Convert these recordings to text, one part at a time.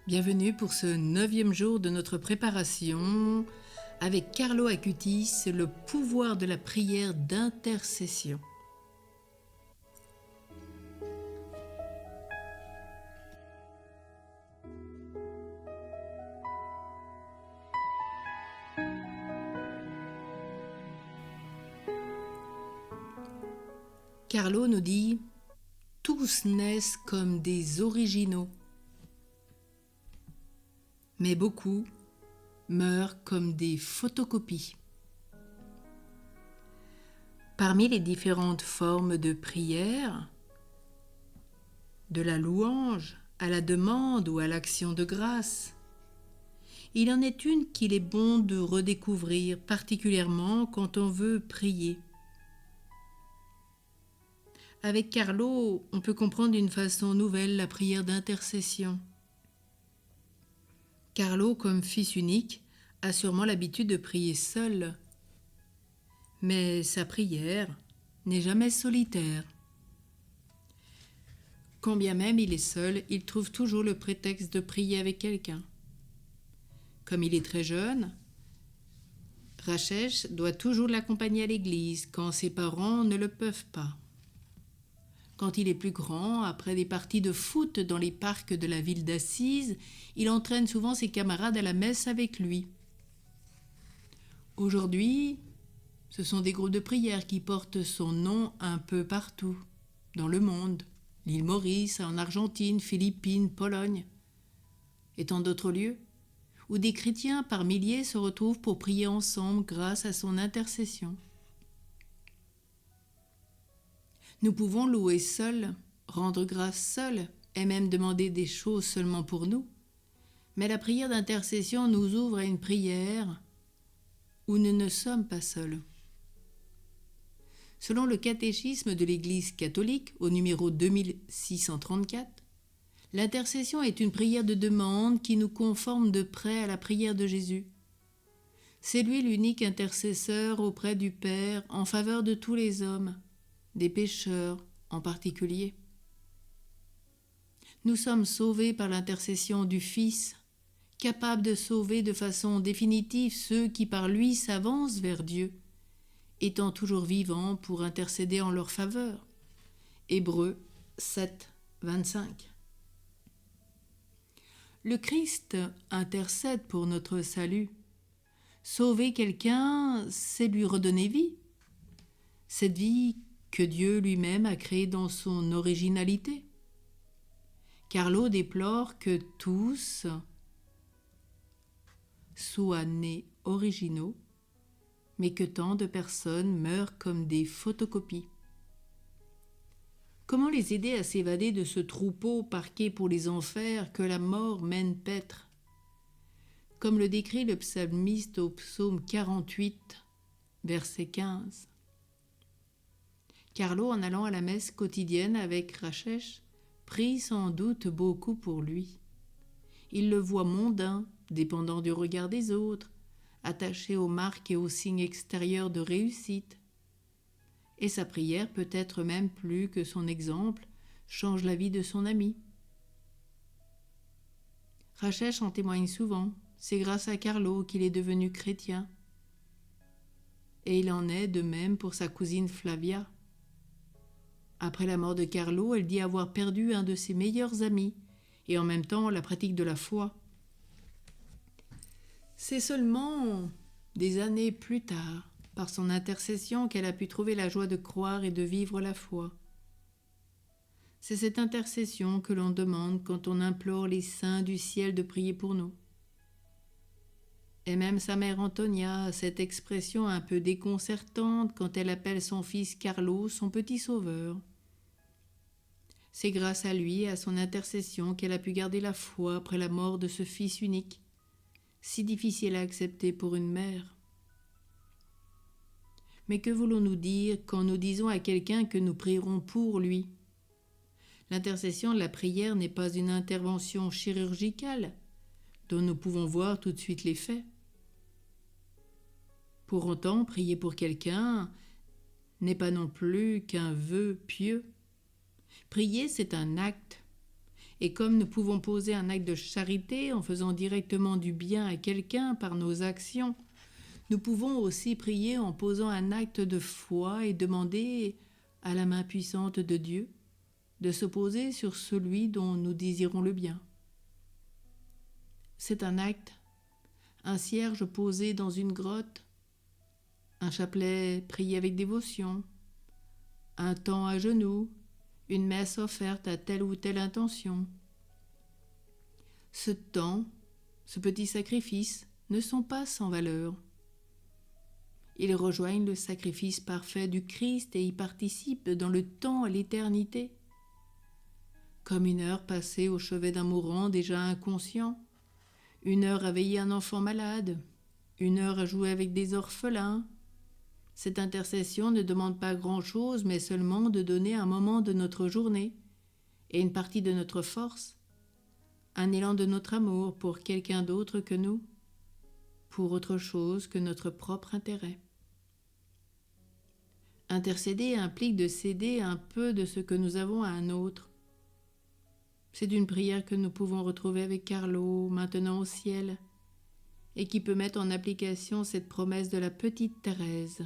Bienvenue pour ce 9e jour de notre préparation avec Carlo Acutis, le pouvoir de la prière d'intercession. Carlo nous dit « Tous naissent comme des originaux, mais beaucoup meurent comme des photocopies. » Parmi les différentes formes de prière, de la louange à la demande ou à l'action de grâce, il en est une qu'il est bon de redécouvrir, particulièrement quand on veut prier. Avec Carlo, on peut comprendre d'une façon nouvelle la prière d'intercession. Carlo, comme fils unique, a sûrement l'habitude de prier seul. Mais sa prière n'est jamais solitaire. Quand bien même il est seul, il trouve toujours le prétexte de prier avec quelqu'un. Comme il est très jeune, Rachesh doit toujours l'accompagner à l'église quand ses parents ne le peuvent pas. Quand il est plus grand, après des parties de foot dans les parcs de la ville d'Assise, il entraîne souvent ses camarades à la messe avec lui. Aujourd'hui, ce sont des groupes de prière qui portent son nom un peu partout, dans le monde, l'île Maurice, en Argentine, Philippines, Pologne, et tant d'autres lieux, où des chrétiens par milliers se retrouvent pour prier ensemble grâce à son intercession. Nous pouvons louer seuls, rendre grâce seuls, et même demander des choses seulement pour nous. Mais la prière d'intercession nous ouvre à une prière où nous ne sommes pas seuls. Selon le catéchisme de l'Église catholique, au numéro 2634, l'intercession est une prière de demande qui nous conforme de près à la prière de Jésus. C'est lui l'unique intercesseur auprès du Père en faveur de tous les hommes, des pécheurs en particulier. Nous sommes sauvés par l'intercession du Fils, capable de sauver de façon définitive ceux qui par lui s'avancent vers Dieu, étant toujours vivants pour intercéder en leur faveur. Hébreux 7, 25. Le Christ intercède pour notre salut. Sauver quelqu'un, c'est lui redonner vie. Cette vie que Dieu lui-même a créée dans son originalité. Carlo déplore que tous soient nés originaux, mais que tant de personnes meurent comme des photocopies. Comment les aider à s'évader de ce troupeau parqué pour les enfers que la mort mène paître? Comme le décrit le psalmiste au psaume 48, verset 15. Carlo, en allant à la messe quotidienne avec Rachesh, prie sans doute beaucoup pour lui. Il le voit mondain, dépendant du regard des autres, attaché aux marques et aux signes extérieurs de réussite. Et sa prière, peut-être même plus que son exemple, change la vie de son ami. Rachesh en témoigne souvent. C'est grâce à Carlo qu'il est devenu chrétien. Et il en est de même pour sa cousine Flavia. Après la mort de Carlo, elle dit avoir perdu un de ses meilleurs amis et en même temps la pratique de la foi. C'est seulement des années plus tard, par son intercession, qu'elle a pu trouver la joie de croire et de vivre la foi. C'est cette intercession que l'on demande quand on implore les saints du ciel de prier pour nous. Et même sa mère Antonia a cette expression un peu déconcertante quand elle appelle son fils Carlo son petit sauveur. C'est grâce à lui et à son intercession qu'elle a pu garder la foi après la mort de ce fils unique, si difficile à accepter pour une mère. Mais que voulons-nous dire quand nous disons à quelqu'un que nous prierons pour lui? L'intercession de la prière n'est pas une intervention chirurgicale dont nous pouvons voir tout de suite l'effet. Pour autant, prier pour quelqu'un n'est pas non plus qu'un vœu pieux. Prier, c'est un acte, Et comme nous pouvons poser un acte de charité en faisant directement du bien à quelqu'un par nos actions, nous pouvons aussi prier en posant un acte de foi et demander à la main puissante de Dieu de se poser sur celui dont nous désirons le bien. C'est un acte, un cierge posé dans une grotte, un chapelet prié avec dévotion, un temps à genoux, une messe offerte à telle ou telle intention. Ce temps, ce petit sacrifice ne sont pas sans valeur. Ils rejoignent le sacrifice parfait du Christ et y participent dans le temps à l'éternité. Comme une heure passée au chevet d'un mourant déjà inconscient, une heure à veiller un enfant malade, une heure à jouer avec des orphelins. Cette intercession ne demande pas grand-chose, mais seulement de donner un moment de notre journée et une partie de notre force, un élan de notre amour pour quelqu'un d'autre que nous, pour autre chose que notre propre intérêt. Intercéder implique de céder un peu de ce que nous avons à un autre. C'est une prière que nous pouvons retrouver avec Carlo, maintenant au ciel, et qui peut mettre en application cette promesse de la petite Thérèse.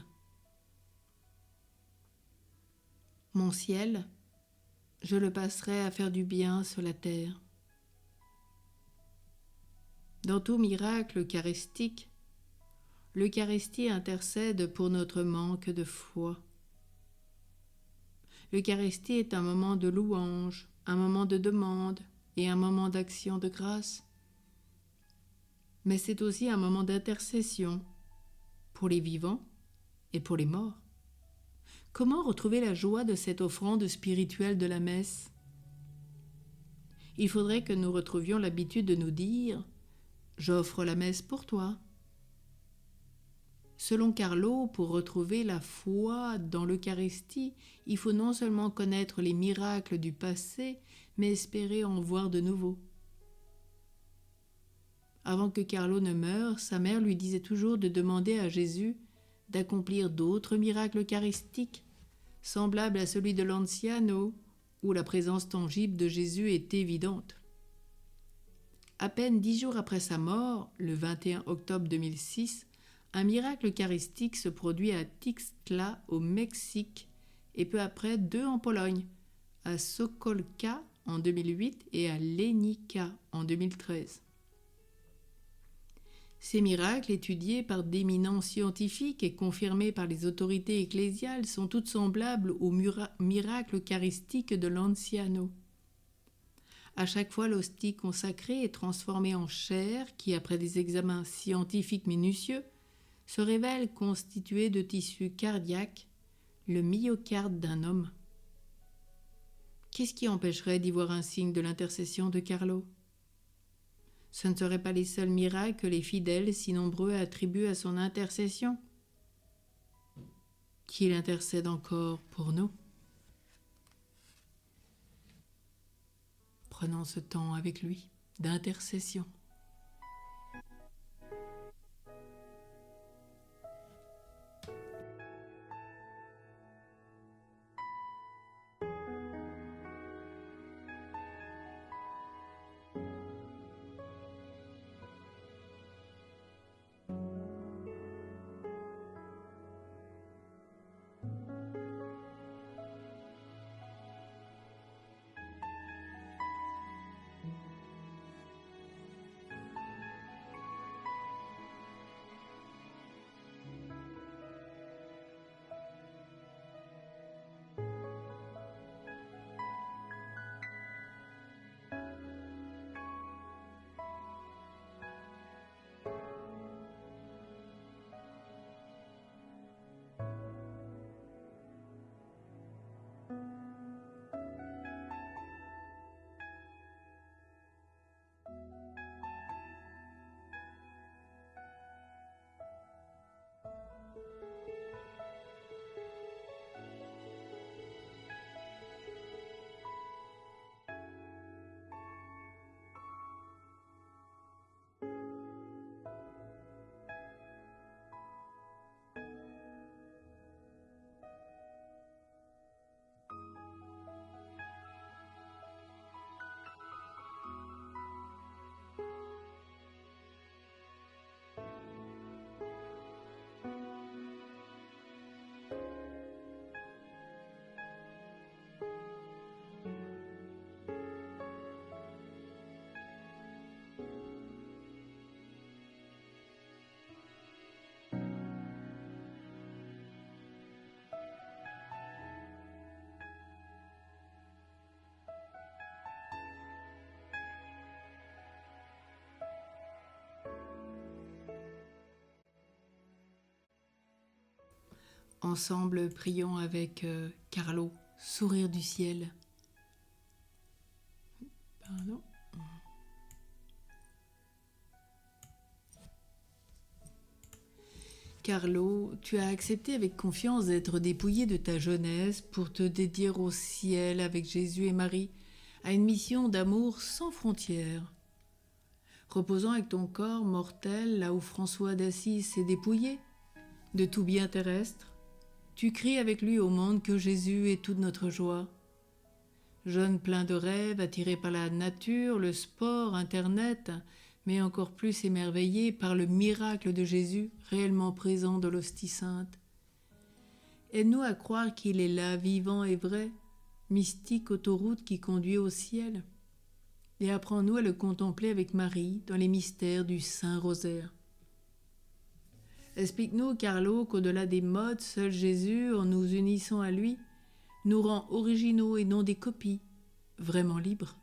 Mon ciel, je le passerai à faire du bien sur la terre. Dans tout miracle eucharistique, l'Eucharistie intercède pour notre manque de foi. L'Eucharistie est un moment de louange, un moment de demande et un moment d'action de grâce. Mais c'est aussi un moment d'intercession pour les vivants et pour les morts. Comment retrouver la joie de cette offrande spirituelle de la messe ? Il faudrait que nous retrouvions l'habitude de nous dire « J'offre la messe pour toi ». Selon Carlo, pour retrouver la foi dans l'Eucharistie, il faut non seulement connaître les miracles du passé, mais espérer en voir de nouveaux. Avant que Carlo ne meure, sa mère lui disait toujours de demander à Jésus d'accomplir d'autres miracles eucharistiques, semblables à celui de l'Anciano, où la présence tangible de Jésus est évidente. À peine 10 jours après sa mort, le 21 octobre 2006, un miracle eucharistique se produit à Tixtla, au Mexique, et peu après 2 en Pologne, à Sokolka en 2008 et à Lenica en 2013. Ces miracles, étudiés par d'éminents scientifiques et confirmés par les autorités ecclésiales, sont toutes semblables au miracle eucharistique de l'Anciano. À chaque fois, l'hostie consacrée est transformée en chair qui, après des examens scientifiques minutieux, se révèle constituée de tissu cardiaque, le myocarde d'un homme. Qu'est-ce qui empêcherait d'y voir un signe de l'intercession de Carlo ? Ce ne seraient pas les seuls miracles que les fidèles si nombreux attribuent à son intercession. Qu'il intercède encore pour nous. Prenons ce temps avec lui d'intercession. Ensemble, prions avec Carlo, sourire du ciel. Pardon. Carlo, tu as accepté avec confiance d'être dépouillé de ta jeunesse pour te dédier au ciel avec Jésus et Marie à une mission d'amour sans frontières. Reposant avec ton corps mortel là où François d'Assise s'est dépouillé de tout bien terrestre, tu cries avec lui au monde que Jésus est toute notre joie. Jeune plein de rêves, attiré par la nature, le sport, Internet, mais encore plus émerveillé par le miracle de Jésus réellement présent de l'hostie sainte. Aide-nous à croire qu'il est là, vivant et vrai, mystique autoroute qui conduit au ciel, et apprends-nous à le contempler avec Marie dans les mystères du Saint-Rosaire. Explique-nous, Carlo, qu'au-delà des modes, seul Jésus, en nous unissant à lui, nous rend originaux et non des copies, vraiment libres.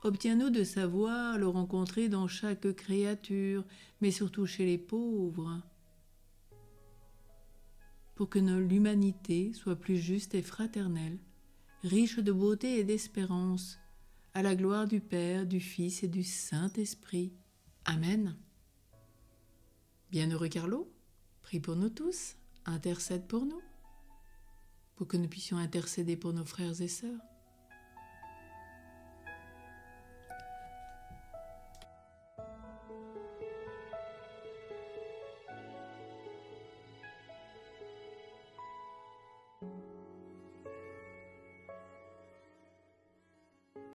Obtiens-nous de savoir le rencontrer dans chaque créature, mais surtout chez les pauvres, pour que l'humanité soit plus juste et fraternelle, riche de beauté et d'espérance, à la gloire du Père, du Fils et du Saint-Esprit. Amen. Bienheureux Carlo, prie pour nous tous, intercède pour nous, pour que nous puissions intercéder pour nos frères et sœurs.